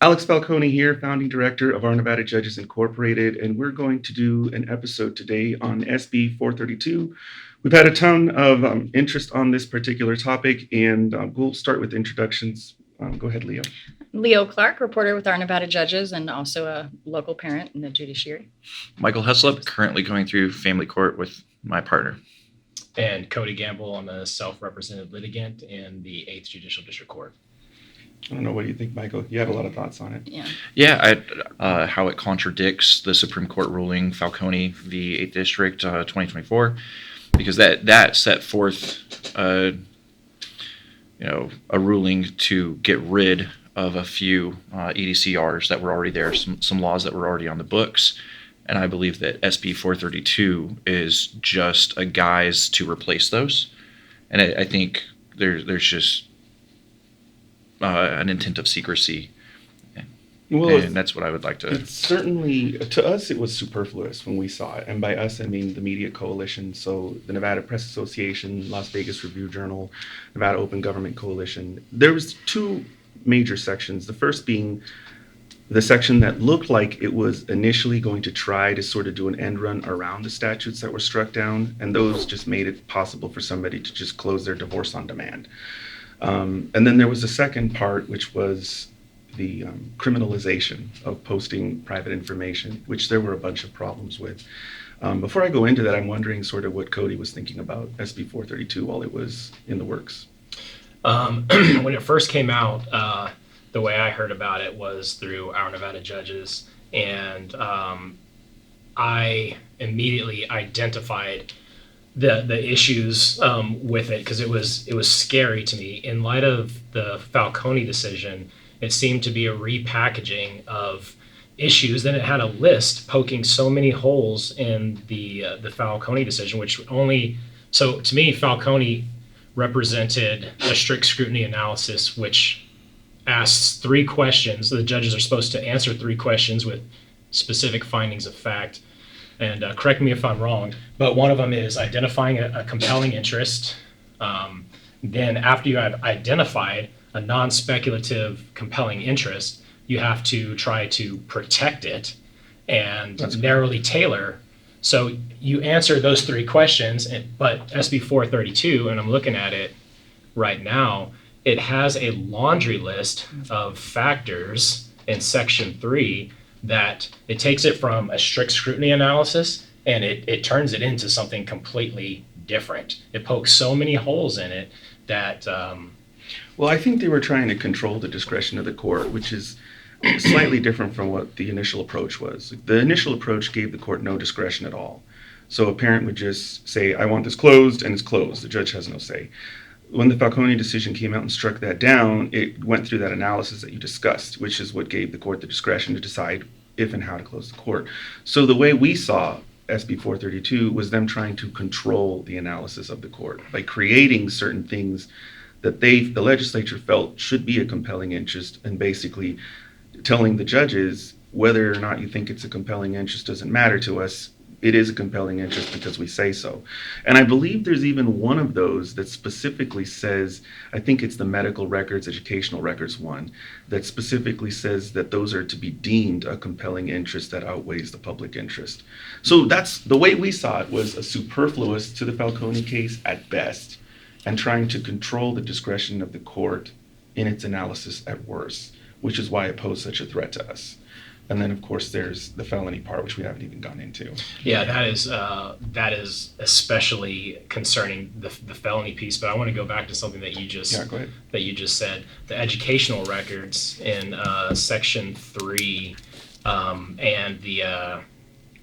Alex Falconi here, founding director of Our Nevada Judges Incorporated, and we're going to do an episode today on SB432. We've had a ton of interest on this particular topic, and we'll start with introductions. Go ahead, Leo. Leora Clark, reporter with Our Nevada Judges and also a local parent in the judiciary. Michael Heslop, currently going through family court with my partner. And Cody Gamble, I'm a self-represented litigant in the 8th Judicial District Court. I don't know, what do you think, Michael? You have a lot of thoughts on it. Yeah, how it contradicts the Supreme Court ruling Falconi v. 8th District 2024, because that set forth a ruling to get rid of a few EDCRs that were already there, some laws that were already on the books. And I believe that SB 432 is just a guise to replace those. And I think there's just an intent of secrecy. Well, and that's what I would like to... It's certainly, to us, it was superfluous when we saw it. And by us, I mean the media coalition. So the Nevada Press Association, Las Vegas Review-Journal, Nevada Open Government Coalition. There was two major sections. The first being the section that looked like it was initially going to try to sort of do an end run around the statutes that were struck down. And those just made it possible for somebody to just close their divorce on demand. And then there was a second part, which was the criminalization of posting private information, which there were a bunch of problems with. Before I go into that, I'm wondering sort of what Cody was thinking about SB 432 while it was in the works. When it first came out, the way I heard about it was through Our Nevada Judges, and I immediately identified the issues with it, because it was scary to me. In light of the Falconi decision, it seemed to be a repackaging of issues. Then it had a list poking so many holes in the Falconi decision, so to me, Falconi represented a strict scrutiny analysis, which asks 3 questions. The judges are supposed to answer 3 questions with specific findings of fact. And correct me if I'm wrong, but one of them is identifying a compelling interest. Then after you have identified a non-speculative compelling interest, you have to try to protect it and narrowly tailor. So you answer those 3 questions, but SB 432, and I'm looking at it right now, it has a laundry list of factors in Section 3 that it takes it from a strict scrutiny analysis and it turns it into something completely different. It pokes so many holes in it that... Well, I think they were trying to control the discretion of the court, which is slightly different from what the initial approach was. The initial approach gave the court no discretion at all. So a parent would just say, I want this closed, and it's closed. The judge has no say. When the Falconi decision came out and struck that down, it went through that analysis that you discussed, which is what gave the court the discretion to decide if and how to close the court. So the way we saw SB 432 was them trying to control the analysis of the court by creating certain things that the legislature felt should be a compelling interest, and basically telling the judges whether or not you think it's a compelling interest doesn't matter to us. It is a compelling interest because we say so. And I believe there's even one of those that specifically says, I think it's the medical records, educational records one, that specifically says that those are to be deemed a compelling interest that outweighs the public interest. So that's the way we saw it, was a superfluous to the Falconi case at best, and trying to control the discretion of the court in its analysis at worst, which is why it posed such a threat to us. And then, of course, there's the felony part, which we haven't even gone into. Yeah, that is especially concerning, the felony piece. But I want to go back to something that you just said. The educational records in Section 3, and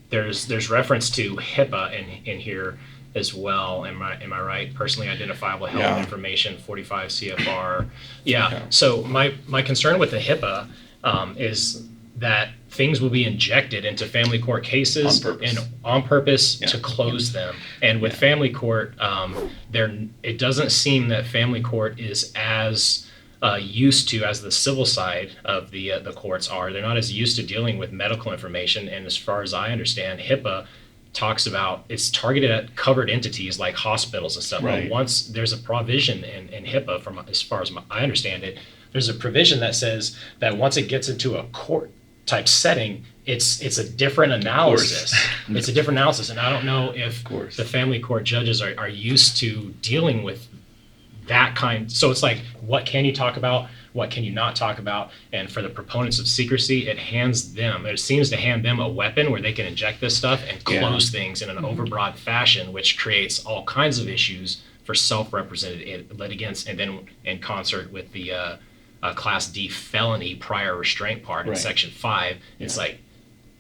there's reference to HIPAA in here as well. Am I right? Personally identifiable health information, 45 CFR. Yeah. So my concern with the HIPAA is that things will be injected into family court cases on purpose to close them. And with family court, it doesn't seem that family court is as used to as the civil side of the courts are. They're not as used to dealing with medical information. And as far as I understand, HIPAA talks about it's targeted at covered entities like hospitals and stuff. Right. But once there's a provision in HIPAA, as far as I understand it, there's a provision that says that once it gets into a court type setting, it's a different analysis. It's a different analysis, and I don't know if the family court judges are used to dealing with that kind. So it's like, what can you talk about? What can you not talk about? And for the proponents of secrecy, it seems to hand them a weapon where they can inject this stuff and close things in an overbroad fashion, which creates all kinds of issues for self-represented litigants, and then in concert with the Class D felony prior restraint part in Section 5. It's like,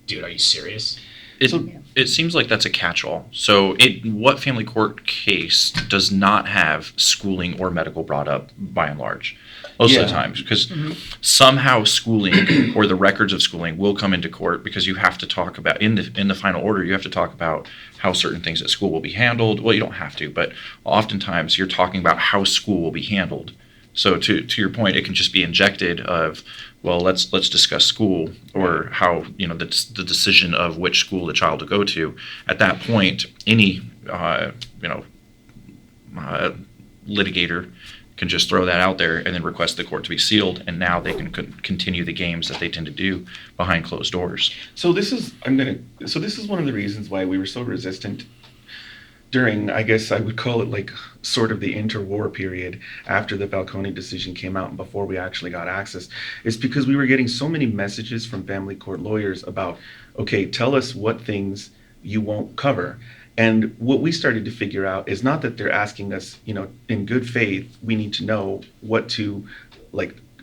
dude, are you serious? It seems like that's a catch-all. So what family court case does not have schooling or medical brought up by and large? Most of the times, because somehow schooling or the records of schooling will come into court, because you have to talk about, in the final order, you have to talk about how certain things at school will be handled. Well, you don't have to, but oftentimes you're talking about how school will be handled. So to your point, it can just be injected of, well, let's discuss school, or how, the decision of which school the child will go to. At that point, any litigator can just throw that out there and then request the court to be sealed, and now they can continue the games that they tend to do behind closed doors. So this is one of the reasons why we were so resistant during, I guess I would call it like sort of the interwar period after the Falconi decision came out and before we actually got access, is because we were getting so many messages from family court lawyers about, okay, tell us what things you won't cover. And what we started to figure out is not that they're asking us, in good faith, we need to know what to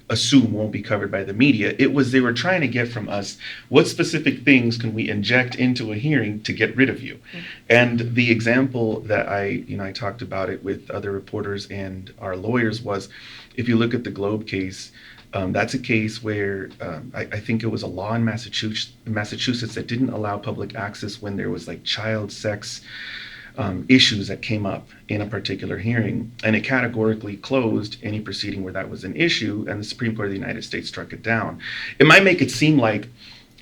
assume won't be covered by the media. It was they were trying to get from us, what specific things can we inject into a hearing to get rid of you? And the example that I talked about it with other reporters and our lawyers was, if you look at the Globe case, that's a case where I think it was a law in Massachusetts that didn't allow public access when there was child sex issues that came up in a particular hearing, and it categorically closed any proceeding where that was an issue, and the Supreme Court of the United States struck it down. It might make it seem like,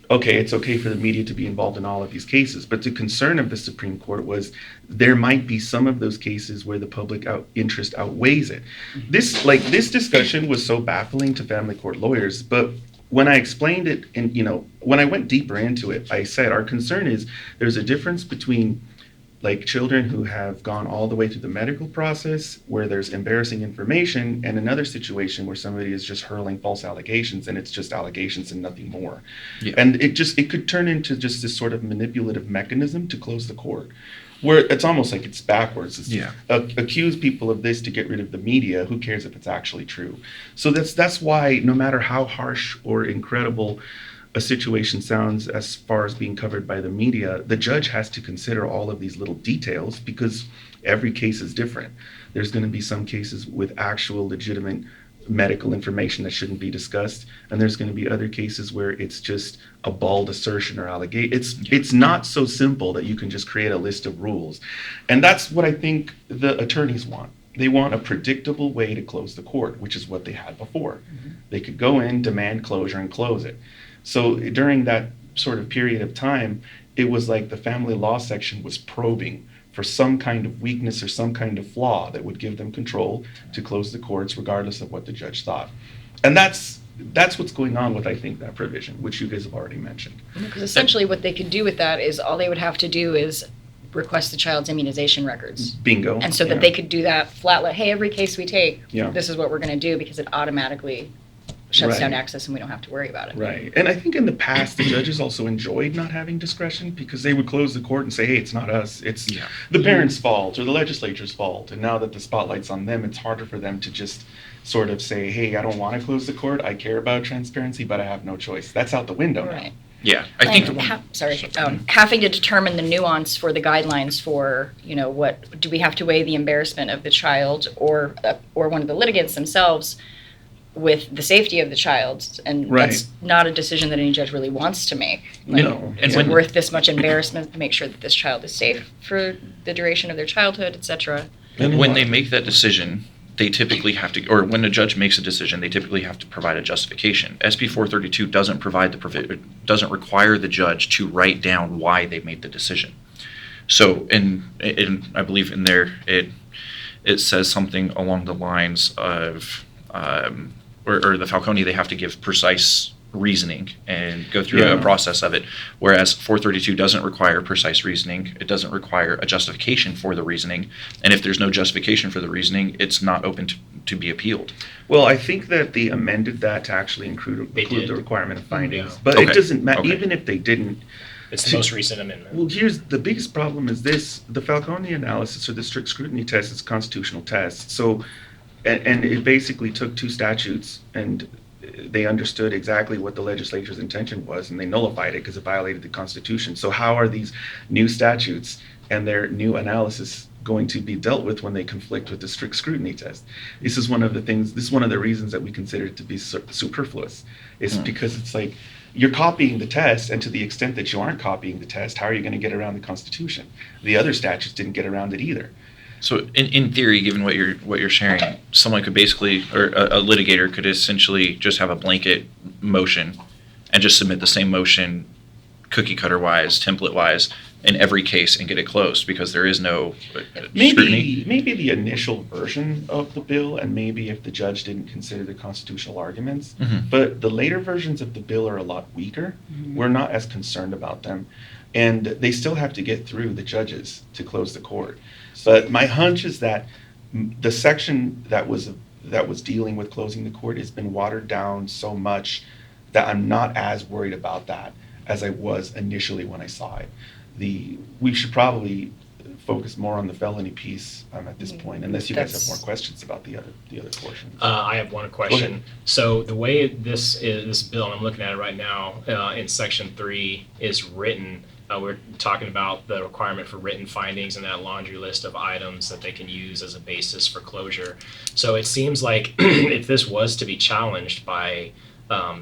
okay, it's okay for the media to be involved in all of these cases, but the concern of the Supreme Court was there might be some of those cases where the public interest outweighs it. This discussion was so baffling to family court lawyers, but when I explained it, and when I went deeper into it, I said our concern is there's a difference between children who have gone all the way through the medical process where there's embarrassing information, and another situation where somebody is just hurling false allegations and it's just allegations and nothing more. Yeah. And it could turn into just this sort of manipulative mechanism to close the court, where it's almost like it's backwards. It's accuse people of this to get rid of the media. Who cares if it's actually true? So that's why, no matter how harsh or incredible a situation sounds as far as being covered by the media, the judge has to consider all of these little details, because every case is different. There's going to be some cases with actual legitimate medical information that shouldn't be discussed, and there's going to be other cases where it's just a bald assertion or allegation. It's not so simple that you can just create a list of rules. And that's what I think the attorneys want. They want a predictable way to close the court, which is what they had before. They could go in, demand closure, and close it. So during that sort of period of time, it was like the family law section was probing for some kind of weakness or some kind of flaw that would give them control to close the courts regardless of what the judge thought. And that's what's going on with, I think, that provision, which you guys have already mentioned. Because essentially what they could do with that is all they would have to do is request the child's immunization records. Bingo. And so that they could do that flat, hey, every case we take, Yeah. this is what we're going to do, because it automatically shuts down access and we don't have to worry about it. Right. And I think in the past, the judges also enjoyed not having discretion, because they would close the court and say, hey, it's not us. It's the parents' fault or the legislature's fault. And now that the spotlight's on them, it's harder for them to just sort of say, hey, I don't want to close the court. I care about transparency, but I have no choice. That's out the window now. Yeah, I think having to determine the nuance for the guidelines for, what do we have to weigh the embarrassment of the child or one of the litigants themselves with the safety of the child, and that's not a decision that any judge really wants to make. No. Is it worth this much embarrassment to make sure that this child is safe for the duration of their childhood, etc.? And when they make that decision, they typically have to, or when a judge makes a decision, they typically have to provide a justification. SB432 doesn't require the judge to write down why they made the decision. So, in I believe in there it says something along the lines of, or the Falconi, they have to give precise reasoning and go through Yeah. a process of it, whereas 432 doesn't require precise reasoning. It doesn't require a justification for the reasoning, and if there's no justification for the reasoning, it's not open to be appealed. Well, I think that they amended that to actually include did. the requirement of findings. Yeah. But Okay. it doesn't matter, Okay. even if they didn't. It's the most recent amendment. Well, here's the biggest problem is this: the Falconi analysis or the strict scrutiny test is a constitutional test. So, and it basically took two statutes and they understood exactly what the legislature's intention was, and they nullified it because it violated the Constitution. So how are these new statutes and their new analysis going to be dealt with when they conflict with the strict scrutiny test? This is one of the reasons that we consider it to be superfluous. Is because it's like you're copying the test, and to the extent that you aren't copying the test, how are you going to get around the Constitution? The other statutes didn't get around it either. So in theory, given what you're sharing, someone could basically, or a litigator could essentially just have a blanket motion and just submit the same motion cookie cutter wise, template wise, in every case and get it closed because there is no scrutiny. Maybe the initial version of the bill, and maybe if the judge didn't consider the constitutional arguments. Mhm. But the later versions of the bill are a lot weaker. We're not as concerned about them, and they still have to get through the judges to close the court. But my hunch is that the section that was dealing with closing the court has been watered down so much that I'm not as worried about that as I was initially when I saw it. We should probably focus more on the felony piece at this point, unless you guys have more questions about the other portions. I have one question. So the way this bill, and I'm looking at it right now, in Section 3 is written. We're talking about the requirement for written findings and that laundry list of items that they can use as a basis for closure. So it seems like if this was to be challenged by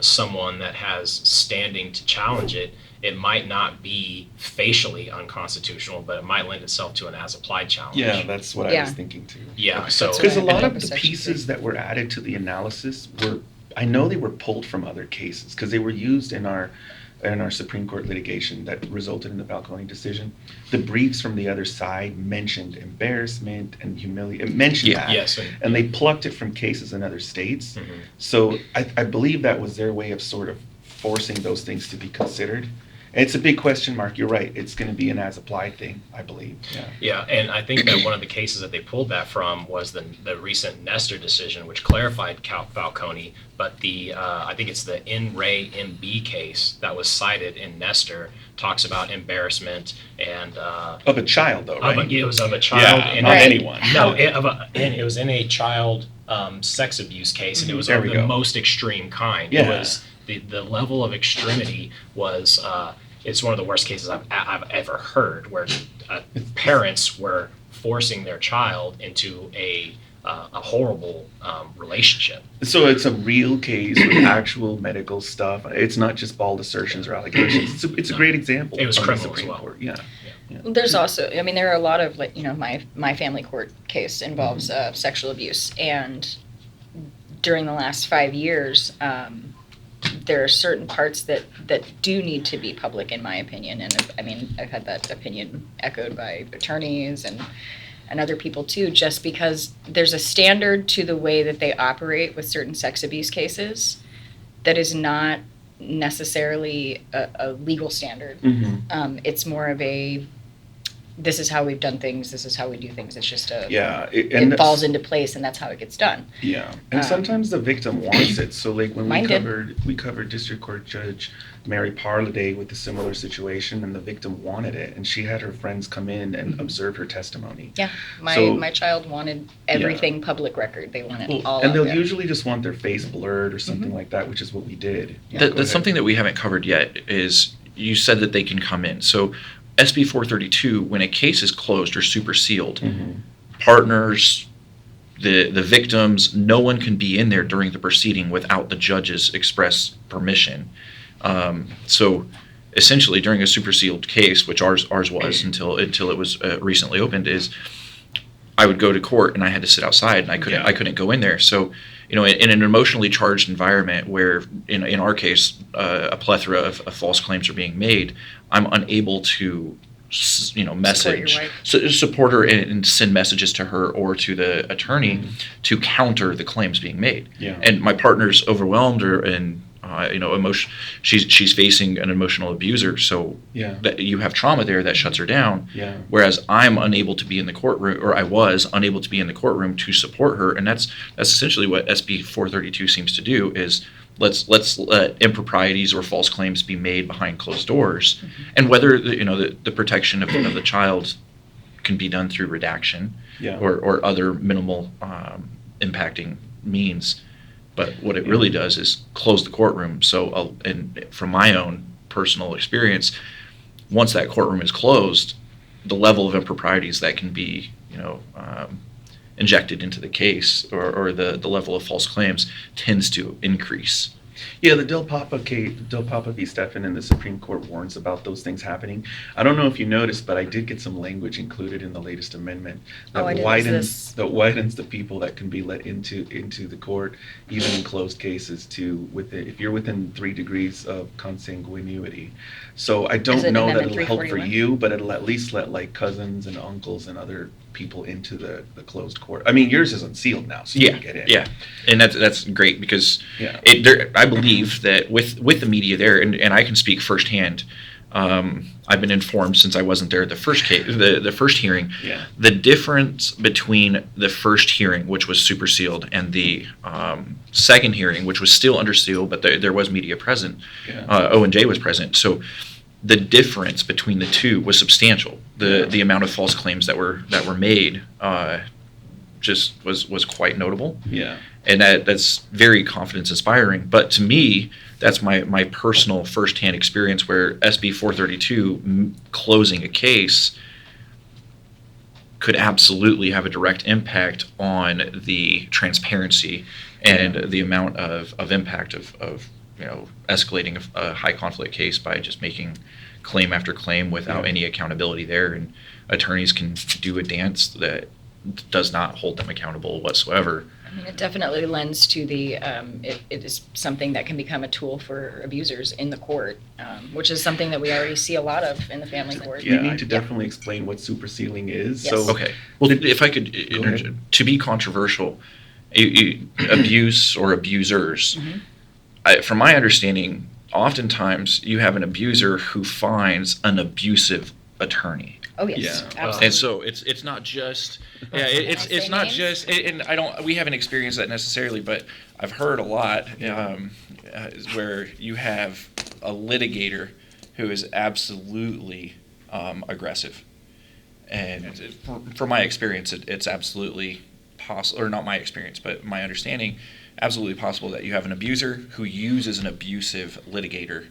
someone that has standing to challenge it, it might not be facially unconstitutional, but it might lend itself to an as-applied challenge. Yeah, that's what I was thinking too. Yeah, so Because a lot I of the Section pieces that were added to the analysis I know they were pulled from other cases because they were used in our Supreme Court litigation that resulted in the Falconi decision. The briefs from the other side mentioned embarrassment and humiliation. It mentioned that. Yes, And they plucked it from cases in other states. Mhm. So I believe that was their way of sort of forcing those things to be considered. And it's a big question mark. You're right. It's going to be an as-applied thing, I believe. Yeah. Yeah, and I think that one of the cases that they pulled that from was the recent Nestor decision, which clarified Falconi, but I think it's the In Re MB case that was cited in Nestor talks about embarrassment and Of a child, though, right? it was of a child, Yeah, and not Right. anyone. no, it was in a child sex abuse case, and it was There of we the go. most extreme kind. Yeah. It was the level of extremity was. It's one of the worst cases I've ever heard, where parents were forcing their child into a horrible relationship. So it's a real case with actual medical stuff. It's not just bald assertions or allegations. It's a great example. It was from the criminal as Supreme well. Court. Yeah. Well, there's also, I mean, there are a lot of, like, my family court case involves sexual abuse, and during the last 5 years, there are certain parts that do need to be public, in my opinion. And I mean, I've had that opinion echoed by attorneys and other people too, just because there's a standard to the way that they operate with certain sex abuse cases that is not necessarily a legal standard. Mm-hmm. It's more of this is how we've done things, this is how we do things. It's just Yeah. it falls into place, and that's how it gets done. Yeah, and sometimes the victim wants it. So like when Mine we covered District Court Judge Mary Parladay with a similar situation, and the victim wanted it, and she had her friends come in and observe her testimony. Yeah, So- my child wanted everything public record. They wanted all and of they'll it. usually just want their face blurred or something like that, which is what we did. Yeah, go That's ahead. something that we haven't covered yet is you said that they can come in. So SB 432, when a case is closed or super sealed, partners, the victims, no one can be in there during the proceeding without the judge's express permission. So essentially during a super sealed case, which ours was until it was recently opened, is I would go to court and I had to sit outside and I couldn't go in there. So, in an emotionally charged environment where, in our case, a plethora of false claims are being made, I'm unable to message, wife. support her and send messages to her or to the attorney to counter the claims being made. Yeah. And my partner's overwhelmed her and emotion. She's facing an emotional abuser, so Yeah. that you have trauma there that shuts her down. Yeah. Whereas I'm unable to be in the courtroom, or I was unable to be in the courtroom to support her, and that's essentially what SB 432 seems to do. Is let's let improprieties or false claims be made behind closed doors, and whether the protection of the child can be done through redaction Yeah. or other minimal impacting means. But what it really does is close the courtroom. So, and from my own personal experience, once that courtroom is closed, the level of improprieties that can be, injected into the case or the level of false claims tends to increase. Yeah, the Del Papa v. Stephan in the Supreme Court warns about those things happening. I don't know if you noticed, but I did get some language included in the latest amendment that I didn't. widens the people that can be let into the court, even in closed cases, if you're within 3 degrees of consanguinity. So I don't it know that Amendment it'll help for 341? you, but it'll at least let like cousins and uncles and other people into the closed court. I mean, yours is unsealed now, so you can get in. Yeah, and that's great because Yeah. I believe that with the media there, and I can speak firsthand. I've been informed since I wasn't there the first case, the first hearing. Yeah. The difference between the first hearing, which was super sealed, and the second hearing, which was still under seal, but there was media present. Yeah. O&J was present, so the difference between the two was substantial. The amount of false claims that were made just was quite notable. Yeah. And that's very confidence inspiring. But to me, that's my personal firsthand experience where SB 432 closing a case could absolutely have a direct impact on the transparency and the amount of impact of escalating a high conflict case by just making claim after claim without any accountability there. And attorneys can do a dance that does not hold them accountable whatsoever. I mean, it definitely lends to the, it is something that can become a tool for abusers in the court, which is something that we already see a lot of in the family court. You need to definitely explain what supersealing is. Yes. So Okay. Well, if I could, ahead. to be controversial, abuse or abusers, from my understanding, oftentimes you have an abuser who finds an abusive attorney. Oh, yes, Yeah. absolutely. And so it's not just it's say not names? just and we haven't experienced that necessarily, but I've heard a lot where you have a litigator who is absolutely aggressive, and from my experience, it's absolutely possible, or not my experience, but my understanding, absolutely possible that you have an abuser who uses an abusive litigator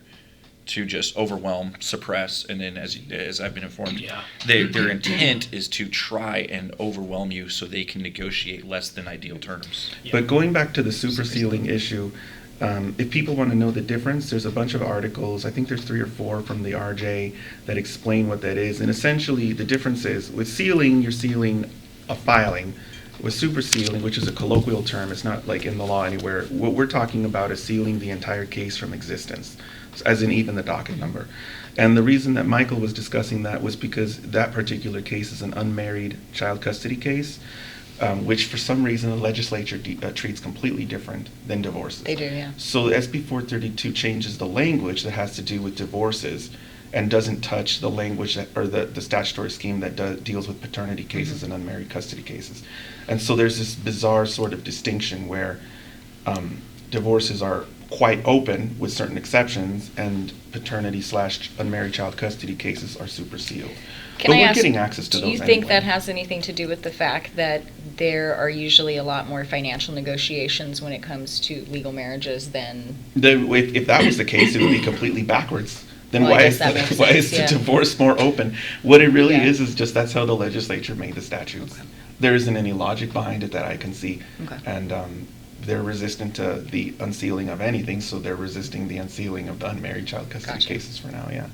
to just overwhelm, suppress, and then as I've been informed, their intent is to try and overwhelm you so they can negotiate less than ideal terms. But going back to the supersealing issue, if people want to know the difference, there's a bunch of articles, I think there's 3 or 4 from the RJ that explain what that is. And essentially the difference is, with sealing, you're sealing a filing. With supersealing, which is a colloquial term, it's not like in the law anywhere, what we're talking about is sealing the entire case from existence, as in even the docket number. And the reason that Michael was discussing that was because that particular case is an unmarried child custody case, which for some reason the legislature treats completely different than divorces. They do, yeah. So SB 432 changes the language that has to do with divorces and doesn't touch the language or the statutory scheme that deals with paternity cases and unmarried custody cases. And so there's this bizarre sort of distinction where divorces are quite open with certain exceptions, and paternity/unmarried child custody cases are super sealed. Can But I we're ask, getting access to do those you think anyway. that has anything to do with the fact that there are usually a lot more financial negotiations when it comes to legal marriages than... If that was the case, it would be completely backwards. Then Well, I why guess is that makes why sense, is the yeah. divorce more open? What it really Yeah. is just that's how the legislature made the statutes. There isn't any logic behind it that I can see. Okay. And they're resistant to the unsealing of anything, so they're resisting the unsealing of the unmarried child custody Gotcha. cases for now, yeah.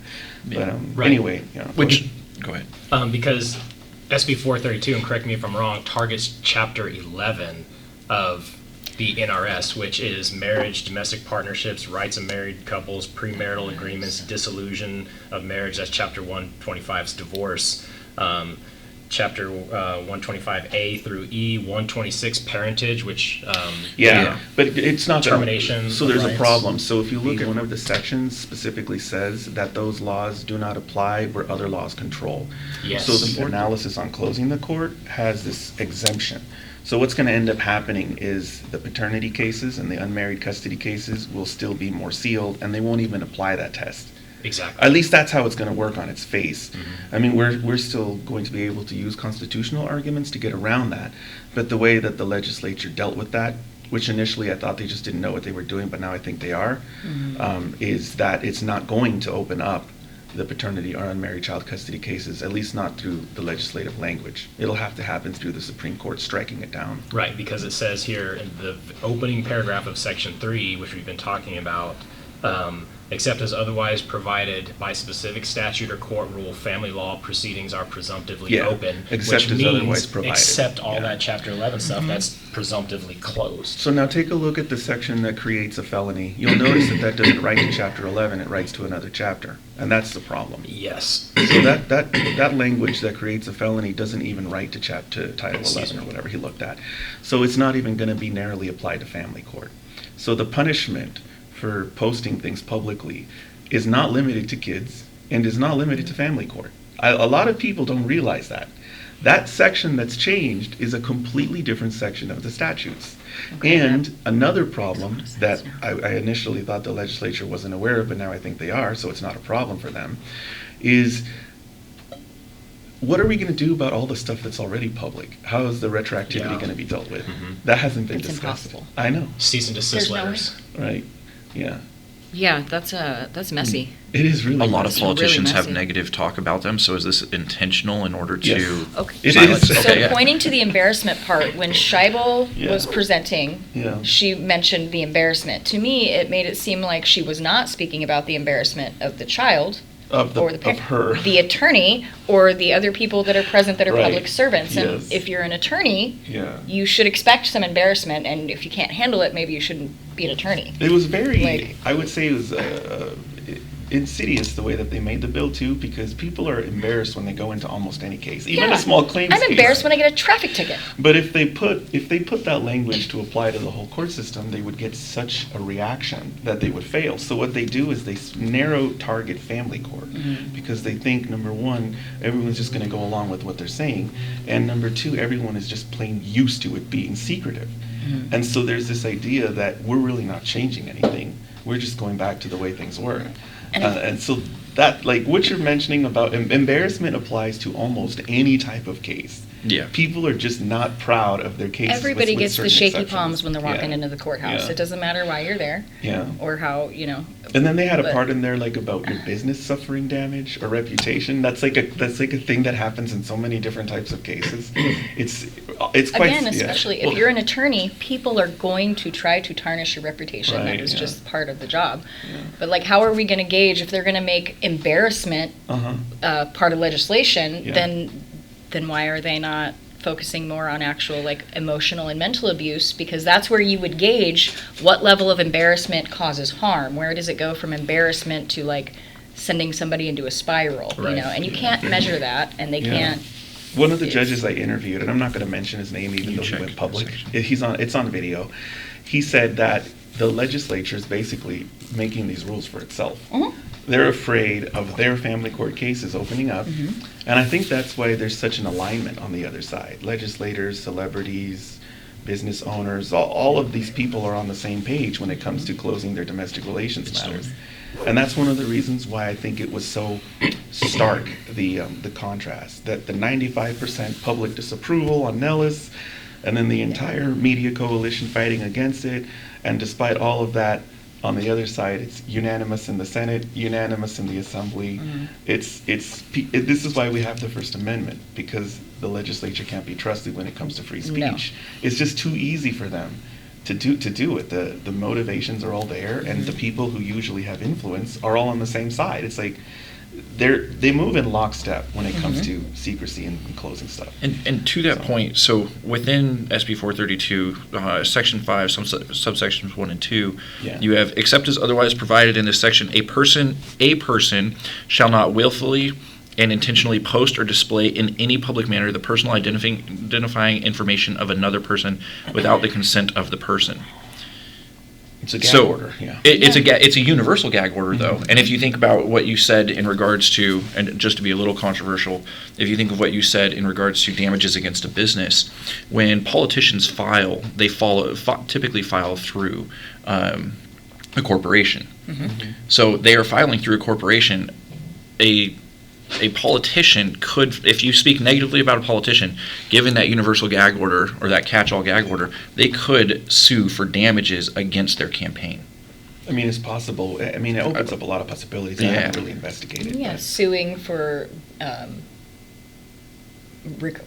Yeah. But Right. anyway, Go ahead. Because SB 432, and correct me if I'm wrong, targets Chapter 11 of the NRS, which is marriage, domestic partnerships, rights of married couples, premarital agreements, dissolution of marriage. That's Chapter 125's divorce. Chapter 125A through E, 126 parentage, which but it's not termination. So there's a rights. problem. So if you look at one of the sections, specifically says that those laws do not apply where other laws control. Yes. So the analysis on closing the court has this exemption. So what's going to end up happening is the paternity cases and the unmarried custody cases will still be more sealed, and they won't even apply that test. Exactly. At least that's how it's going to work on its face. Mm-hmm. I mean, we're still going to be able to use constitutional arguments to get around that, but the way that the legislature dealt with that, which initially I thought they just didn't know what they were doing, but now I think they are, is that it's not going to open up the paternity or unmarried child custody cases, at least not through the legislative language. It'll have to happen through the Supreme Court striking it down. Right, because it says here in the opening paragraph of Section 3, which we've been talking about, except as otherwise provided by specific statute or court rule, family law proceedings are presumptively open, except which as otherwise means provided. except all Yeah. that Chapter 11 stuff, that's presumptively closed. So now take a look at the section that creates a felony. You'll notice that doesn't write to Chapter 11, it writes to another chapter, and that's the problem. Yes. So that language that creates a felony doesn't even write to Title 11 or whatever he looked at. So it's not even going to be narrowly applied to family court. So the punishment for posting things publicly is not limited to kids and is not limited to family court. A lot of people don't realize that. That section that's changed is a completely different section of the statutes. And another problem that I initially thought the legislature wasn't aware of, but now I think they are, so it's not a problem for them, is what are we going to do about all the stuff that's already public? How is the retroactivity going to be dealt with? That hasn't been It's discussed. impossible. I know, Cease and desist There's no way. letters. right? Yeah. Yeah, that's messy. It is really A lot of messy. really politicians have messy. negative talk about them, so is this intentional in order to Yes. Okay. It silence? is. So Okay, yeah. pointing to the embarrassment part, when Scheibel Yeah. was presenting, Yeah. she mentioned the embarrassment. To me, it made it seem like she was not speaking about the embarrassment of the child Of or the her. the attorney or the other people that are present that are Right. public servants. And Yes. if you're an attorney, Yeah. you should expect some embarrassment, and if you can't handle it, maybe you shouldn't be an attorney. It was very, Like- I would say it was insidious the way that they made the bill too, because people are embarrassed when they go into almost any case, even Yeah. a small claims I'm case. embarrassed when I get a traffic ticket. But if they put that language to apply to the whole court system, they would get such a reaction that they would fail. So what they do is they narrow target family court because they think, number one, everyone's just going to go along with what they're saying, and number two, everyone is just plain used to it being secretive. And so there's this idea that we're really not changing anything. We're just going back to the way things were. And so that, like what you're mentioning about embarrassment applies to almost any type of case. Yeah. People are just not proud of their cases. Everybody with gets the certain shaky exceptions. palms when they're walking Yeah. into the courthouse. Yeah. It doesn't matter why you're there Yeah. or how, And then they had a But- part in there like about your business suffering damage or reputation. That's like a thing that happens in so many different types of cases. It's quite Again, yeah. especially if Well, you're an attorney, people are going to try to tarnish your reputation. Right, That is yeah. just part of the job. But like, how are we going to gauge if they're going to make embarrassment Uh-huh. part of legislation? Yeah. Then why are they not focusing more on actual like emotional and mental abuse? Because that's where you would gauge what level of embarrassment causes harm. Where does it go from embarrassment to like sending somebody into a spiral? Right. And you can't measure that, and they Yeah. can't. One of the It's- judges I interviewed, and I'm not going to mention his name even You though he check went public. section. It's on video. He said that the legislature is basically making these rules for itself. Mhm. They're afraid of their family court cases opening up, and I think that's why there's such an alignment on the other side. Legislators, celebrities, business owners, all of these people are on the same page when it comes to closing their domestic relations matters. And that's one of the reasons why I think it was so stark, the contrast, that the 95% public disapproval on Nellis, and then the entire media coalition fighting against it, and despite all of that, on the other side, it's unanimous in the Senate, unanimous in the Assembly. This is why we have the First Amendment, because the legislature can't be trusted when it comes to free No. speech. It's just too easy for them to do it. The motivations are all there, and the people who usually have influence are all on the same side. It's like they move in lockstep when it comes to secrecy and closing stuff. And to that point, so within SB 432, Section 5, subsections 1 and 2, Yeah. you have, except as otherwise provided in this section, a person shall not willfully and intentionally post or display in any public manner the personal identifying information of another person without the consent of the person. It's a gag order, yeah. It's a universal gag order, though. And if you think about what you said in regards to, and just to be a little controversial, if you think of what you said in regards to damages against a business, when politicians file, they typically file through a corporation. So they are filing through a corporation. A politician could, if you speak negatively about a politician, given that universal gag order or that catch-all gag order, they could sue for damages against their campaign. I mean, it's possible. I mean, it opens up a lot of possibilities. I haven't really investigated. Yeah, but- suing for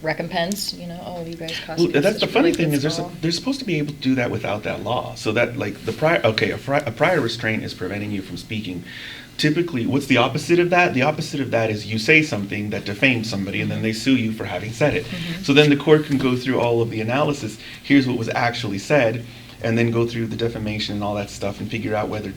recompense. You guys cost Well, me that's the such a funny really thing good is small. they're supposed to be able to do that without that law. So that like a prior restraint is preventing you from speaking. Typically, what's the opposite of that? The opposite of that is you say something that defames somebody and then they sue you for having said it. So then the court can go through all of the analysis. Here's what was actually said, and then go through the defamation and all that stuff and figure out whether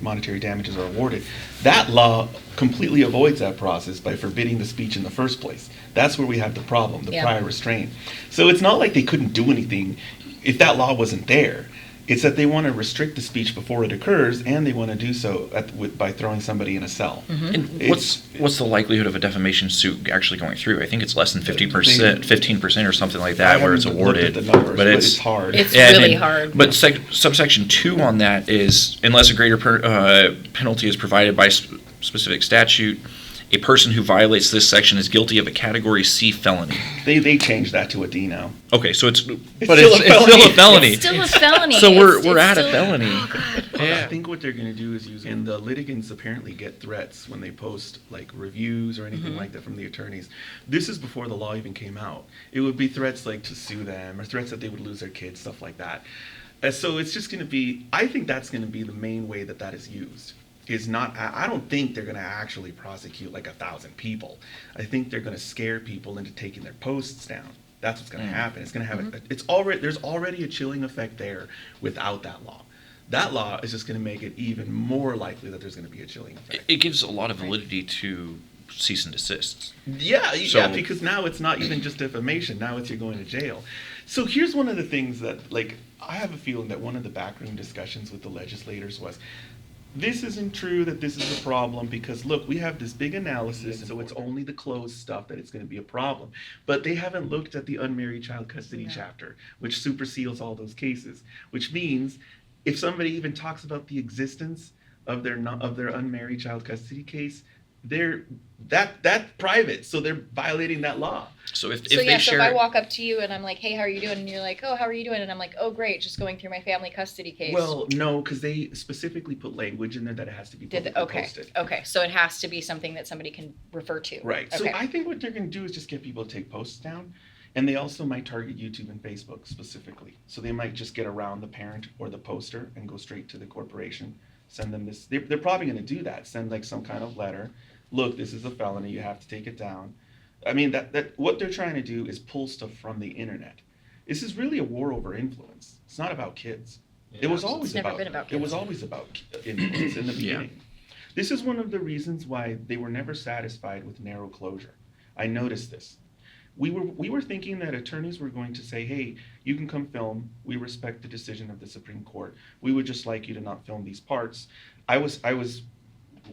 monetary damages are awarded. That law completely avoids that process by forbidding the speech in the first place. That's where we have the problem, the Yeah. prior restraint. So it's not like they couldn't do anything if that law wasn't there. It's that they want to restrict the speech before it occurs, and they want to do so by throwing somebody in a cell. And It's- what's the likelihood of a defamation suit actually going through? I think it's less than 15%, 15% or something like that, where it's I haven't looked awarded. at the numbers, but it's hard. It's Yeah, really and- hard. But subsection 2 on that is, unless a greater penalty is provided by specific statute, a person who violates this section is guilty of a Category C felony. They changed that to a D now. Okay, so it's still still a a felony. It's still a felony. So we're It's at a still- felony. Oh, God. I think what they're going to do is use, and the litigants apparently get threats when they post like reviews or anything like that from the attorneys. This is before the law even came out. It would be threats like to sue them or threats that they would lose their kids, stuff like that. So it's just going to be, I think that's going to be the main way that is used. Is not, I don't think they're going to actually prosecute like 1,000 people. I think they're going to scare people into taking their posts down. That's what's going to happen. It's going to have there's already a chilling effect there without that law. That law is just going to make it even more likely that there's going to be a chilling effect. It gives a lot of validity to cease and desist. Yeah, So- because now it's not even just defamation. Now it's you're going to jail. So here's one of the things that, like, I have a feeling that one of the backroom discussions with the legislators was, this isn't true that this is a problem because, look, we have this big analysis, so it's only the closed stuff that it's going to be a problem. But they haven't looked at the unmarried child custody chapter, which supersedes all those cases, which means if somebody even talks about the existence of their unmarried child custody case, that's private, so they're violating that law. So if So they yeah, share, so if I walk up to you and I'm like, hey, how are you doing? And you're like, oh, how are you doing? And I'm like, oh, great, just going through my family custody case. Well, no, because they specifically put language in there that it has to be publicly posted. Okay, so it has to be something that somebody can refer to. Right. So Okay. I think what they're going to do is just get people to take posts down. And they also might target YouTube and Facebook specifically. So they might just get around the parent or the poster and go straight to the corporation, send them this. They're probably going to do that, send like some kind of letter. Look, this is a felony. You have to take it down. I mean, that what they're trying to do is pull stuff from the internet. This is really a war over influence. It's not about kids. It was always It's never about, been about it was kids. always about influence in the Yeah. beginning. This is one of the reasons why they were never satisfied with narrow closure. I noticed this. We were thinking that attorneys were going to say, hey, you can come film. We respect the decision of the Supreme Court. We would just like you to not film these parts. I was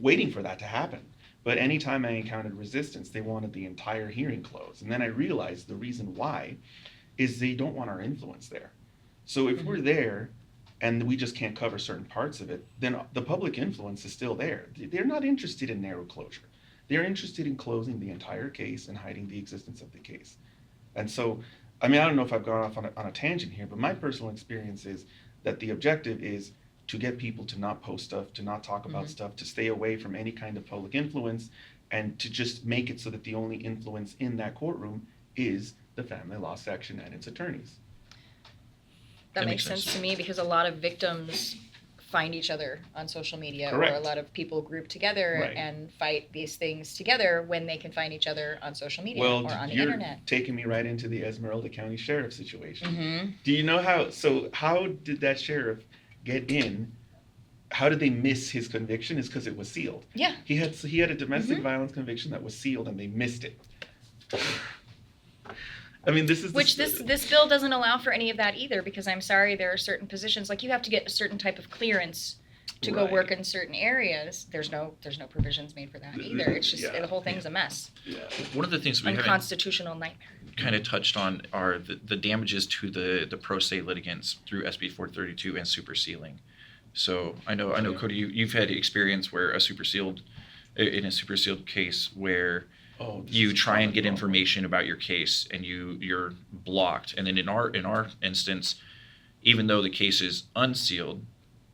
waiting for that to happen. But anytime I encountered resistance, they wanted the entire hearing closed. And then I realized the reason why is they don't want our influence there. So if we're there and we just can't cover certain parts of it, then the public influence is still there. They're not interested in narrow closure. They're interested in closing the entire case and hiding the existence of the case. And so, I mean, I don't know if I've gone off on a tangent here, but my personal experience is that the objective is to get people to not post stuff, to not talk about stuff, to stay away from any kind of public influence, and to just make it so that the only influence in that courtroom is the family law section and its attorneys. That makes sense to me because a lot of victims find each other on social media, or Correct. a lot of people group together Right. and fight these things together when they can find each other on social media Well, or on the you're internet. taking me right into the Esmeralda County Sheriff situation. Mm-hmm. Do you know how did that sheriff get in? How did they miss his conviction? Is because it was sealed. Yeah. He had a domestic Mhm. violence conviction that was sealed, and they missed it. I mean, this is Which this bill doesn't allow for any of that either, because I'm sorry, there are certain positions, like you have to get a certain type of clearance to go work Right. in certain areas. There's no provisions made for that either. It's just Yeah. the whole thing's a mess. Yeah. One of the things we haven't Unconstitutional nightmare. kind of touched on are the damages to the pro se litigants through SB 432 and super sealing. So I know Cody, you've had experience where in a super sealed case where you try and get information about your case and you're blocked, and then in our instance, even though the case is unsealed,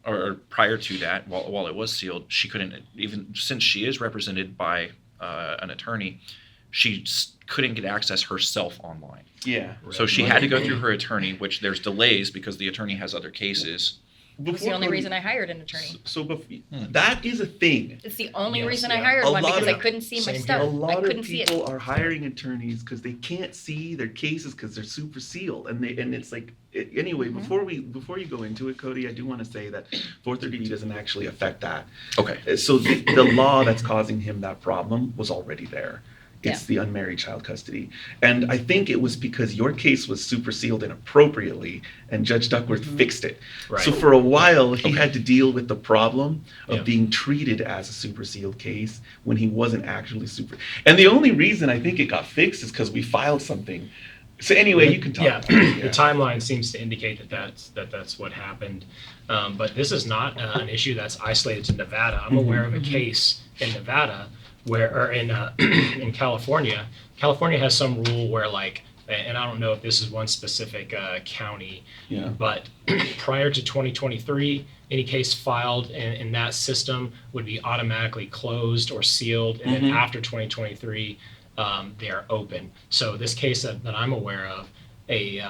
or prior to that, while it was sealed, she couldn't, even since she is represented by an attorney, she couldn't get access herself online. Yeah. So she had to go through her attorney, which there's delays because the attorney has other cases. That's the only reason I hired an attorney. That is a thing. It's the only Yes, reason yeah. I hired A one, lot because I of- couldn't see my Same here. stuff. A I lot couldn't of see it. people are hiring attorneys because they can't see their cases because they're super sealed, and it's like anyway. Mm-hmm. Before you go into it, Cody, I do want to say that 430 doesn't actually affect that. Okay. So the law that's causing him that problem was already there. It's Yeah. the unmarried child custody. And I think it was because your case was super sealed inappropriately, and Judge Duckworth fixed it. Right. So for a while, he had to deal with the problem of Yeah. being treated as a super sealed case when he wasn't actually super. And the only reason I think it got fixed is because we filed something. So anyway, you can talk. Yeah, about it. the timeline seems to indicate that's what happened. But this is not an issue that's isolated to Nevada. I'm aware of a case in Nevada or in California. California has some rule where, like, and I don't know if this is one specific county, Yeah. but prior to 2023, any case filed in that system would be automatically closed or sealed, and then after 2023, they are open. So this case that I'm aware of, a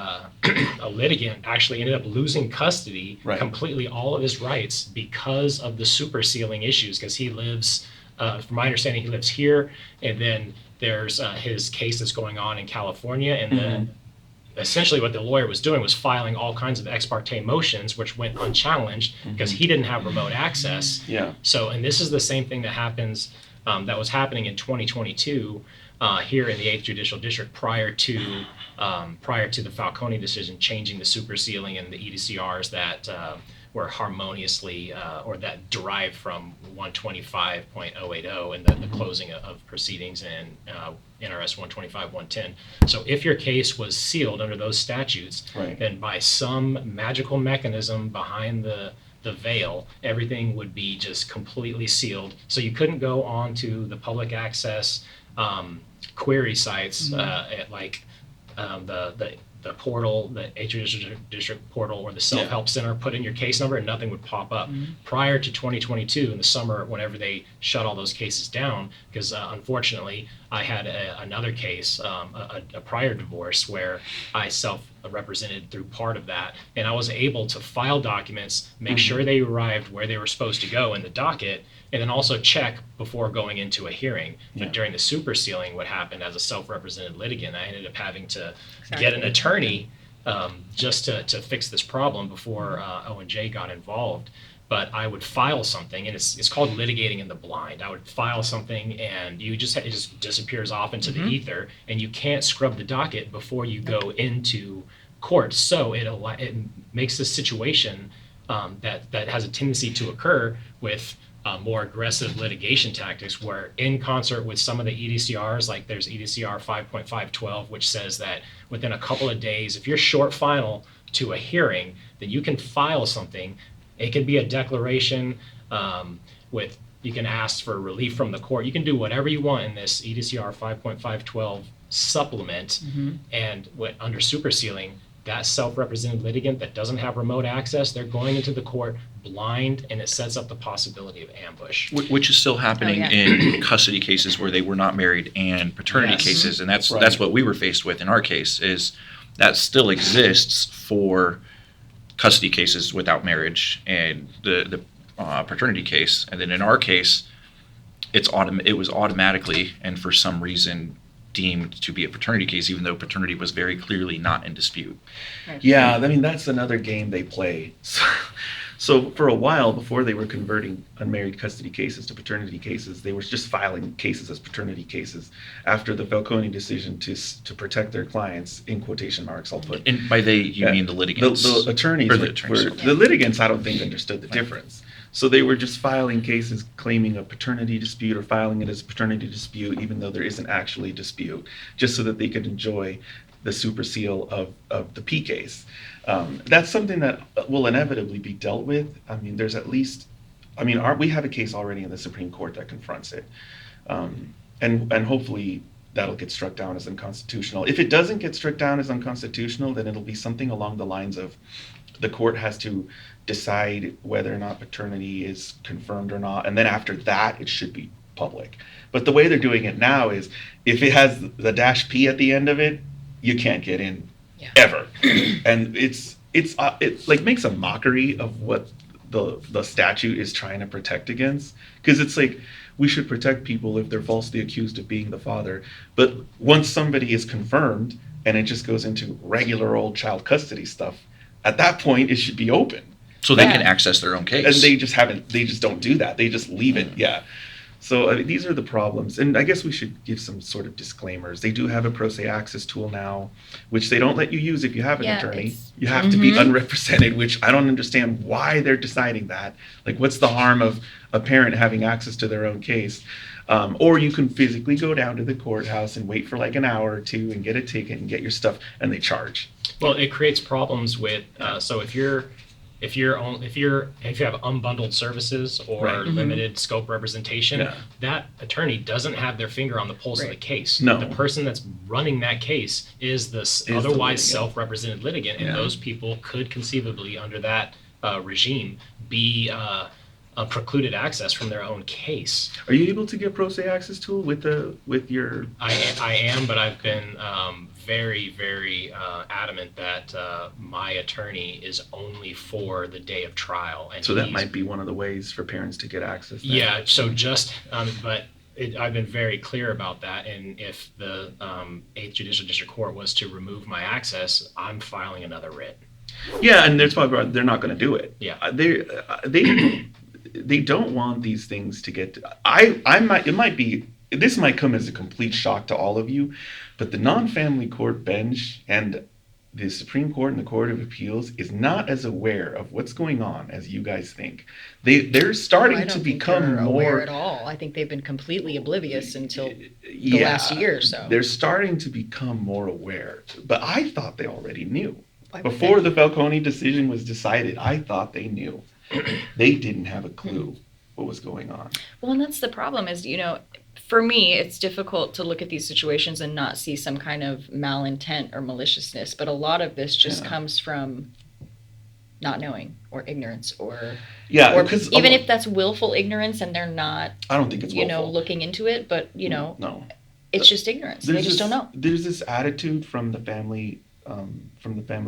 litigant actually ended up losing custody, Right. completely all of his rights, because of the super sealing issues, because he lives, from my understanding, he lives here, and then there's his case that's going on in California, and then essentially what the lawyer was doing was filing all kinds of ex parte motions, which went unchallenged because he didn't have remote access. Yeah. So, and this is the same thing that happens, that was happening in 2022 here in the 8th Judicial District prior to the Falconi decision, changing the super sealing and the EDCRs that were harmoniously, or that derived from 125.080 and the closing of proceedings in NRS 125.110. So if your case was sealed under those statutes, Right. then by some magical mechanism behind the veil, everything would be just completely sealed. So you couldn't go on to the public access query sites at like the portal, the 8th District portal, or the self-help center, put in your case number and nothing would pop up. Prior to 2022 in the summer, whenever they shut all those cases down, because unfortunately I had another case, a prior divorce, where I self-represented through part of that, and I was able to file documents, make sure they arrived where they were supposed to go in the docket, and then also check before going into a hearing. But during the super sealing, what happened as a self-represented litigant, I ended up having to get an attorney just to fix this problem before O&J got involved. But I would file something, and it's called litigating in the blind. I would file something, and it just disappears off into the ether, and you can't scrub the docket before you go into court. So it makes this situation that has a tendency to occur with more aggressive litigation tactics, where in concert with some of the EDCRs, like there's EDCR 5.512, which says that within a couple of days, if you're short final to a hearing, then you can file something. It could be a declaration you can ask for relief from the court. You can do whatever you want in this EDCR 5.512 supplement. And under super sealing, that self-represented litigant that doesn't have remote access, they're going into the court blind, and it sets up the possibility of ambush. Which is still happening in custody cases where they were not married, and paternity cases, and that's what we were faced with in our case. Is that still exists for custody cases without marriage and the paternity case. And then in our case, it was automatically and for some reason deemed to be a paternity case, even though paternity was very clearly not in dispute. Yeah, I mean, that's another game they play. So for a while, before they were converting unmarried custody cases to paternity cases, they were just filing cases as paternity cases after the Falconi decision to protect their clients, in quotation marks, I'll put. And by they, you mean the litigants? The attorneys, Or the attorneys. the litigants, I don't think understood the difference. So they were just filing cases claiming a paternity dispute or filing it as a paternity dispute, even though there isn't actually a dispute, just so that they could enjoy the super seal of the P case. That's something that will inevitably be dealt with. I mean, there's at least, we have a case already in the Supreme Court that confronts it. And hopefully that'll get struck down as unconstitutional. If it doesn't get struck down as unconstitutional, then it'll be something along the lines of the court has to decide whether or not paternity is confirmed or not. And then after that, it should be public. But the way they're doing it now is if it has the -P at the end of it, you can't get in ever. And it like makes a mockery of what the statute is trying to protect against. Because it's like, we should protect people if they're falsely accused of being the father. But once somebody is confirmed and it just goes into regular old child custody stuff, at that point it should be open. So they can access their own case. And they just don't do that. They just leave it. Yeah. So these are the problems. And I guess we should give some sort of disclaimers. They do have a pro se access tool now, which they don't let you use if you have an attorney. You have to be unrepresented, which I don't understand why they're deciding that. Like, what's the harm of a parent having access to their own case? Or you can physically go down to the courthouse and wait for like an hour or two and get a ticket and get your stuff, and they charge. Well, it creates problems with, so if you have unbundled services or limited scope representation, that attorney doesn't have their finger on the pulse of the case. No. The person that's running that case is the otherwise self-represented litigant, and those people could conceivably, under that regime, be precluded access from their own case. Are you able to get pro se access tool with your? I am, but I've been very, very adamant that my attorney is only for the day of trial. And so that might be one of the ways for parents to get access. Then. Yeah, so I've been very clear about that. And if the 8th Judicial District Court was to remove my access, I'm filing another writ. Yeah, and they're not going to do it. Yeah, they don't want these things to get. This might come as a complete shock to all of you, but the non-family court bench and the Supreme Court and the Court of Appeals is not as aware of what's going on as you guys think. They're starting to become more aware at all. I think they've been completely oblivious until the last year or so. They're starting to become more aware, but I thought they already knew. Before the Falconi decision was decided, I thought they knew. They didn't have a clue what was going on. Well, and that's the problem is, for me, it's difficult to look at these situations and not see some kind of malintent or maliciousness. But a lot of this just comes from not knowing or ignorance or because even if that's willful ignorance and they're not, I don't think it's willful. Looking into it, but no, it's just ignorance. They just don't know. There's this attitude from the family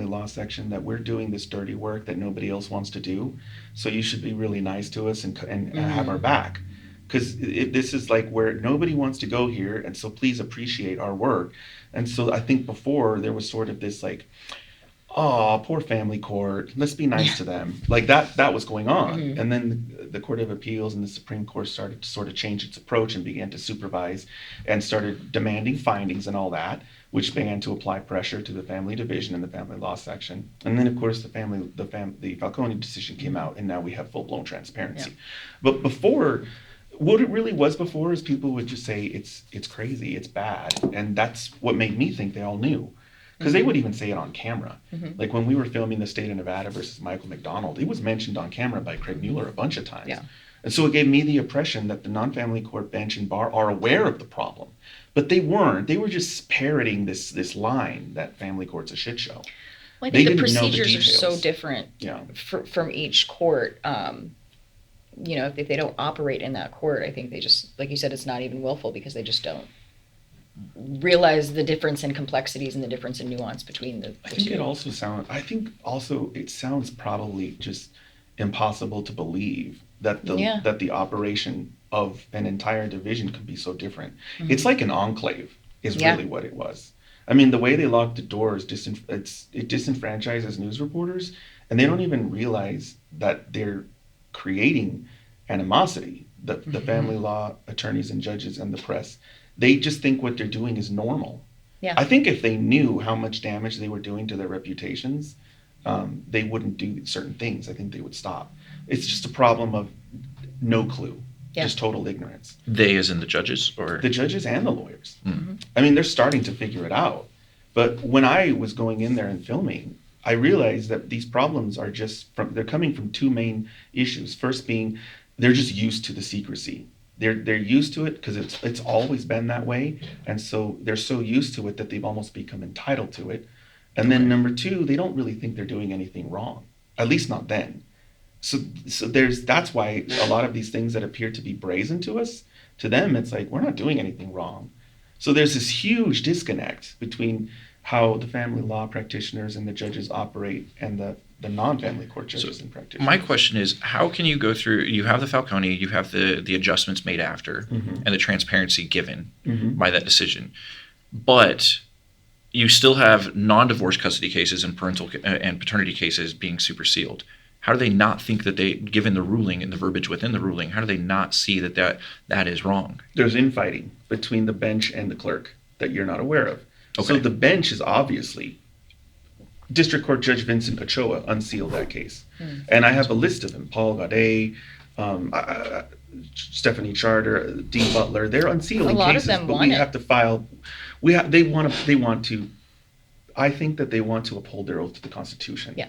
law section that we're doing this dirty work that nobody else wants to do, so you should be really nice to us and have our back, because this is like where nobody wants to go here, and so please appreciate our work. And so I think before there was sort of this like, oh, poor family court, let's be nice to them, like that was going on. And then the Court of Appeals and the Supreme Court started to sort of change its approach and began to supervise and started demanding findings and all that, which began to apply pressure to the family division and the family law section. And then, of course, the Falconi decision came out, and now we have full-blown transparency. But before, what it really was before is people would just say, it's crazy, it's bad. And that's what made me think they all knew. Because they would even say it on camera. Like when we were filming the state of Nevada versus Michael McDonald, it was mentioned on camera by Craig Mueller a bunch of times. Yeah. And so it gave me the impression that the non-family court bench and bar are aware of the problem. But they weren't. They were just parroting this line that family court's a shit show. Well, I think the procedures are so different from each court. If they don't operate in that court, I think they just, like you said, it's not even willful because they just don't realize the difference in complexities and the difference in nuance between the I think two. it sounds probably just impossible to believe that Yeah. that the operation of an entire division could be so different. Mhm. It's like an enclave is Yeah. really what it was. I mean, the way they lock the doors it disenfranchises news reporters, and they don't even realize that they're creating animosity. The family law attorneys and judges and the press, they just think what they're doing is normal. Yeah. I think if they knew how much damage they were doing to their reputations, they wouldn't do certain things. I think they would stop. It's just a problem of no clue, Yeah. just total ignorance. They, as in the judges, or The judges and the lawyers. Mm-hmm. I mean, they're starting to figure it out. But when I was going in there and filming, I realized that these problems are they're coming from two main issues. First being, they're just used to the secrecy. They're used to it because it's always been that way, and so they're so used to it that they've almost become entitled to it. And then number two, they don't really think they're doing anything wrong, at least not then. So that's why a lot of these things that appear to be brazen to us, to them it's like we're not doing anything wrong. So there's this huge disconnect between how the family law practitioners and the judges operate and the non-family court judges and practitioners. my question is, how can you go through, you have the Falconi, you have the adjustments made after, Mhm. and the transparency given Mhm. by that decision, but you still have non-divorce custody cases and parental and paternity cases being superseded. How do they not think that they, given the ruling and the verbiage within the ruling, how do they not see that is wrong? There's infighting between the bench and the clerk that you're not aware of. So Okay. the bench is obviously, District Court Judge Vincent Ochoa unsealed that case. And I have a list of them, Paul Gaudet, Stephanie Charter, Dean Butler, they're unsealing A lot of cases, them but want we it. have to file, I think that they want to uphold their oath to the Constitution. Yeah.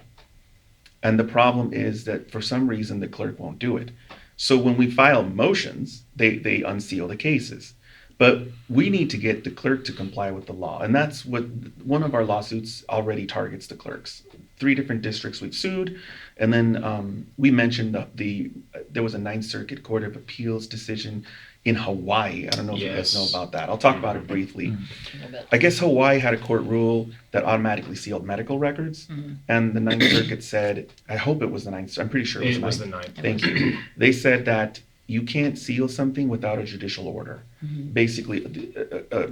And the problem is that for some reason the clerk won't do it. So when we file motions, they unseal the cases. But we need to get the clerk to comply with the law. And that's what one of our lawsuits already targets the clerks. 3 different districts we've sued. And then we mentioned there was a Ninth Circuit Court of Appeals decision in Hawaii. I don't know if you guys know Yes. about that. I'll talk about it briefly. A little bit. I guess Hawaii had a court rule that automatically sealed medical records. And the Ninth Circuit said, I hope it was the Ninth, I'm pretty sure it was It was the the Ninth. ninth. Thank you. They said that you can't seal something without a judicial order. Basically,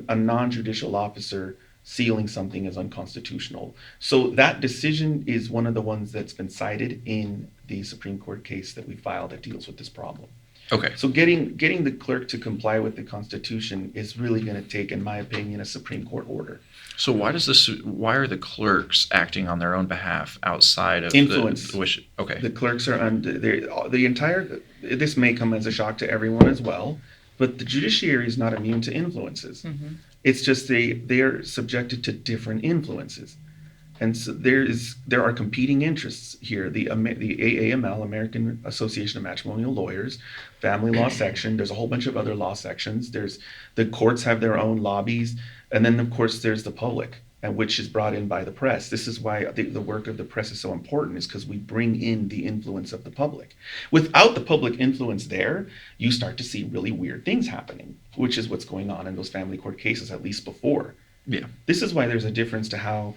a non-judicial officer sealing something is unconstitutional. So that decision is one of the ones that's been cited in the Supreme Court case that we filed that deals with this problem. Okay. So getting the clerk to comply with the Constitution is really going to take, in my opinion, a Supreme Court order. So why are the clerks acting on their own behalf outside of Influence. the wish? Okay. The clerks are under the entire. This may come as a shock to everyone as well, but the judiciary is not immune to influences. It's just they are subjected to different influences, and so there are competing interests here. The AAML, American Association of Matrimonial Lawyers, family law section. There's a whole bunch of other law sections. There's the courts have their own lobbies, and then of course there's the public, and which is brought in by the press. This is why the work of the press is so important, is because we bring in the influence of the public. Without the public influence there, you start to see really weird things happening, which is what's going on in those family court cases, at least before. Yeah. This is why there's a difference to how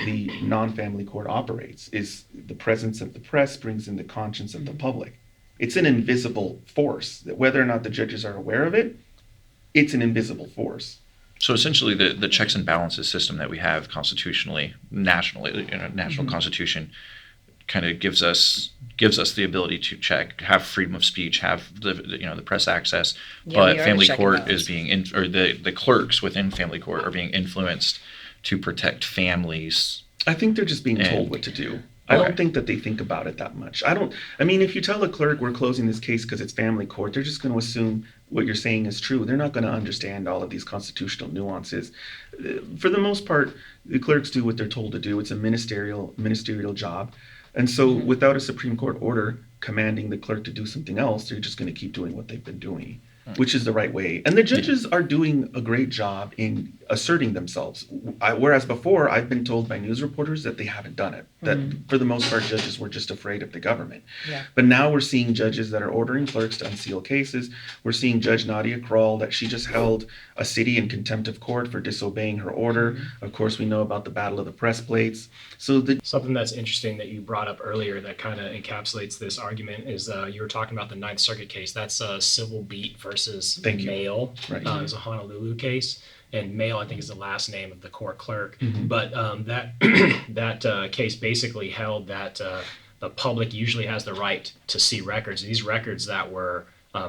the non-family court operates, is the presence of the press brings in the conscience of the public. It's an invisible force, that whether or not the judges are aware of it, it's an invisible force. So essentially, the checks and balances system that we have constitutionally, nationally, national constitution, kind of gives us the ability to check, have freedom of speech, have the press access. Yeah, But we are family the check and court balance. is being or the clerks within family court are being influenced to protect families. I think they're just being And- told what to do. I Okay. don't think that they think about it that much. I mean, if you tell a clerk we're closing this case because it's family court, they're just going to assume what you're saying is true. They're not going to understand all of these constitutional nuances. For the most part, the clerks do what they're told to do. It's a ministerial job. And so without a Supreme Court order commanding the clerk to do something else, they're just going to keep doing what they've been doing. which is the right way. And the judges are doing a great job in asserting themselves. Whereas before, I've been told by news reporters that they haven't done it. That for the most part, judges were just afraid of the government. Yeah. But now we're seeing judges that are ordering clerks to unseal cases. We're seeing Judge Nadia Kroll, that she just held a city in contempt of court for disobeying her order. Of course, we know about the Battle of the Press Plates. So Something that's interesting that you brought up earlier that kind of encapsulates this argument is you were talking about the Ninth Circuit case. That's a civil beat versus Thank you. Mail. Right. It was a Honolulu case. And Mail, I think, is the last name of the court clerk. But that case basically held that the public usually has the right to see records. These records that were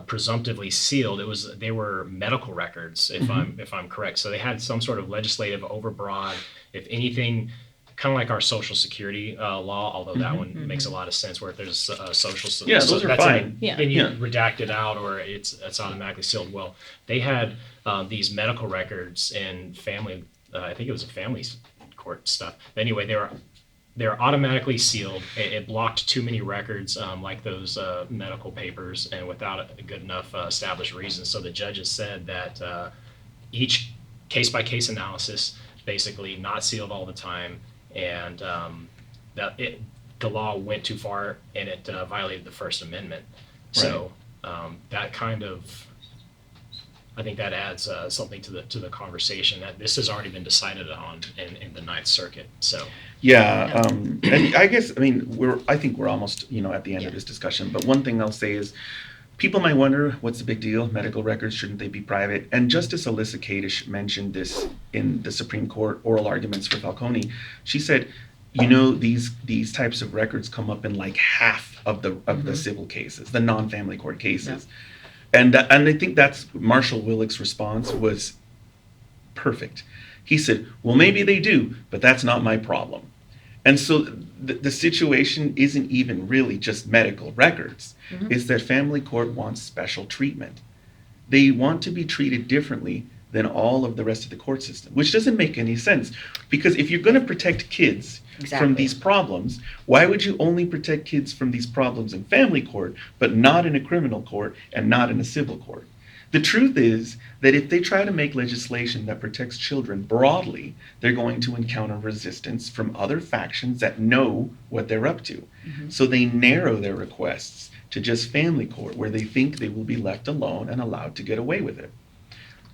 presumptively sealed, they were medical records, if I'm correct. So they had some sort of legislative overbroad, if anything, kind of like our Social Security law, although that one makes a lot of sense where if there's a social, Yeah, those are fine. And you redact it out or it's automatically sealed. Well, they had these medical records and family, I think it was a family court stuff. Anyway, they're automatically sealed. It blocked too many records, like those medical papers, and without a good enough established reason. So the judges said that each case-by-case analysis, basically not sealed all the time, and the law went too far and it violated the First Amendment. So that kind of, I think that adds something to the conversation that this has already been decided on in the Ninth Circuit. So and I guess I think we're almost at the end of this discussion. But one thing I'll say is, people might wonder, what's the big deal? Medical records, shouldn't they be private? And Justice Alyssa Kadish mentioned this in the Supreme Court oral arguments for Falconi. She said, these types of records come up in like half of the civil cases, the non-family court cases. Yeah. And I think that's Marshall Willick's response was perfect. He said, well, maybe they do, but that's not my problem. And so the situation isn't even really just medical records. It's that family court wants special treatment. They want to be treated differently than all of the rest of the court system, which doesn't make any sense. Because if you're going to protect kids from these problems, why would you only protect kids from these problems in family court, but not in a criminal court and not in a civil court? The truth is that if they try to make legislation that protects children broadly, they're going to encounter resistance from other factions that know what they're up to. So they narrow their requests to just family court, where they think they will be left alone and allowed to get away with it.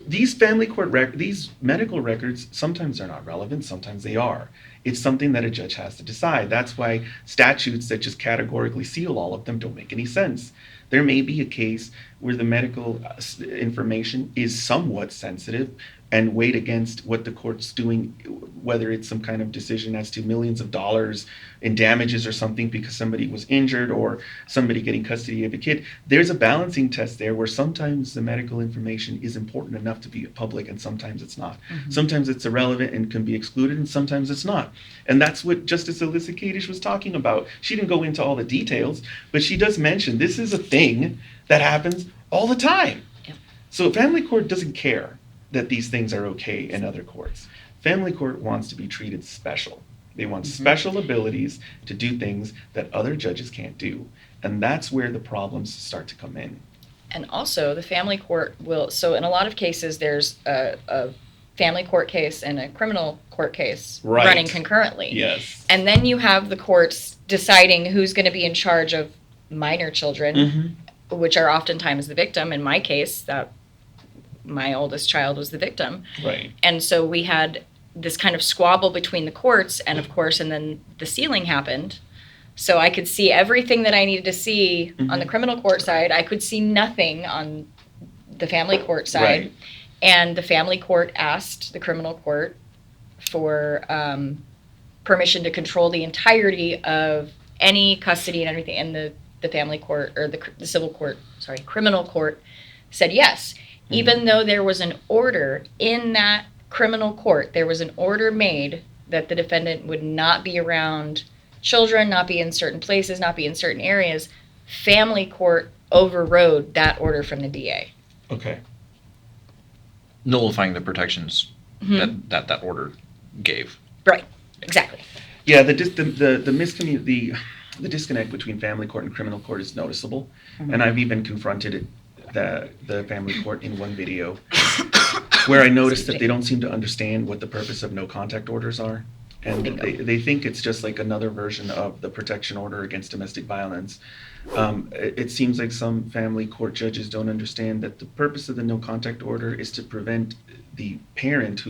These family court these medical records, sometimes they're not relevant, sometimes they are. It's something that a judge has to decide. That's why statutes that just categorically seal all of them don't make any sense. There may be a case where the medical information is somewhat sensitive and weighed against what the court's doing, whether it's some kind of decision as to millions of dollars in damages or something because somebody was injured or somebody getting custody of a kid. There's a balancing test there where sometimes the medical information is important enough to be public and sometimes it's not. Sometimes it's irrelevant and can be excluded and sometimes it's not. And that's what Justice Alyssa Kadish was talking about. She didn't go into all the details, but she does mention this is a thing that happens all the time. So family court doesn't care that these things are okay in other courts. Family court wants to be treated special. They want special abilities to do things that other judges can't do. And that's where the problems start to come in. And also the family court so in a lot of cases there's a family court case and a criminal court case running concurrently. Yes. And then you have the courts deciding who's going to be in charge of minor children, which are oftentimes the victim. In my case, that my oldest child was the victim. Right. And so we had this kind of squabble between the courts, and of course, and then the sealing happened. So I could see everything that I needed to see on the criminal court side. I could see nothing on the family court side. Right. And the family court asked the criminal court for permission to control the entirety of any custody and everything. And the family court, or the criminal court said yes. Even though there was an order in that criminal court, there was an order made that the defendant would not be around children, not be in certain places, not be in certain areas, family court overrode that order from the DA. Okay. Nullifying the protections that order gave. Right, exactly. Yeah, the disconnect between family court and criminal court is noticeable. And I've even confronted it the family court in one video, where I noticed that they don't seem to understand what the purpose of no contact orders are. And they think it's just like another version of the protection order against domestic violence. It seems like some family court judges don't understand that the purpose of the no contact order is to prevent the parent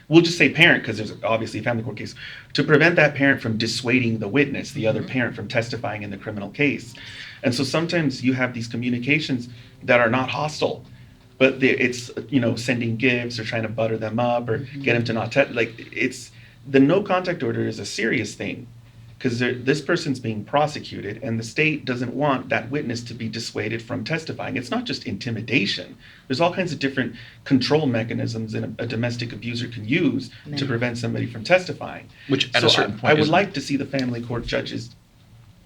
we'll just say parent because there's obviously a family court case, to prevent that parent from dissuading the witness, the other parent, from testifying in the criminal case. And so sometimes you have these communications that are not hostile, but it's, sending gifts or trying to butter them up or get them to not the no contact order is a serious thing because this person's being prosecuted and the state doesn't want that witness to be dissuaded from testifying. It's not just intimidation. There's all kinds of different control mechanisms that a domestic abuser can use to prevent somebody from testifying. Which at a certain point I would like to see the family court judges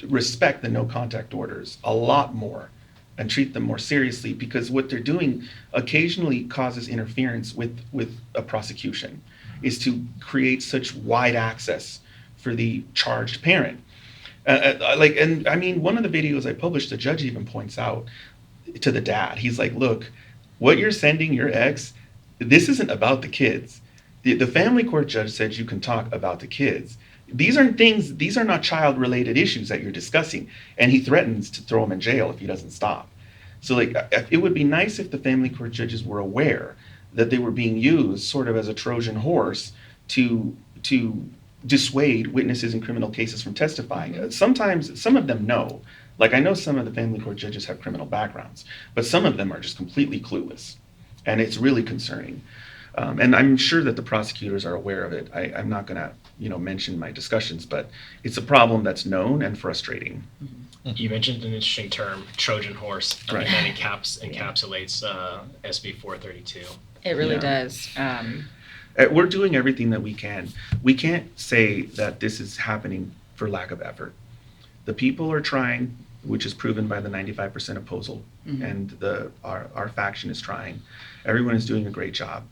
respect the no contact orders a lot more and treat them more seriously, because what they're doing occasionally causes interference with a prosecution, is to create such wide access for the charged parent. One of the videos I published, the judge even points out to the dad, he's like, look, what you're sending your ex, this isn't about the kids. The family court judge said you can talk about the kids. These are not child-related issues that you're discussing. And he threatens to throw him in jail if he doesn't stop. So it would be nice if the family court judges were aware that they were being used sort of as a Trojan horse to dissuade witnesses in criminal cases from testifying. Sometimes, some of them know. I know some of the family court judges have criminal backgrounds, but some of them are just completely clueless. And it's really concerning. And I'm sure that the prosecutors are aware of it. I'm not going to, mention my discussions, but it's a problem that's known and frustrating. You mentioned an interesting term, Trojan horse, Right. and that encapsulates SB432. It really Yeah. does. We're doing everything that we can. We can't say that this is happening for lack of effort. The people are trying, which is proven by the 95% opposal, and our faction is trying. Everyone is doing a great job.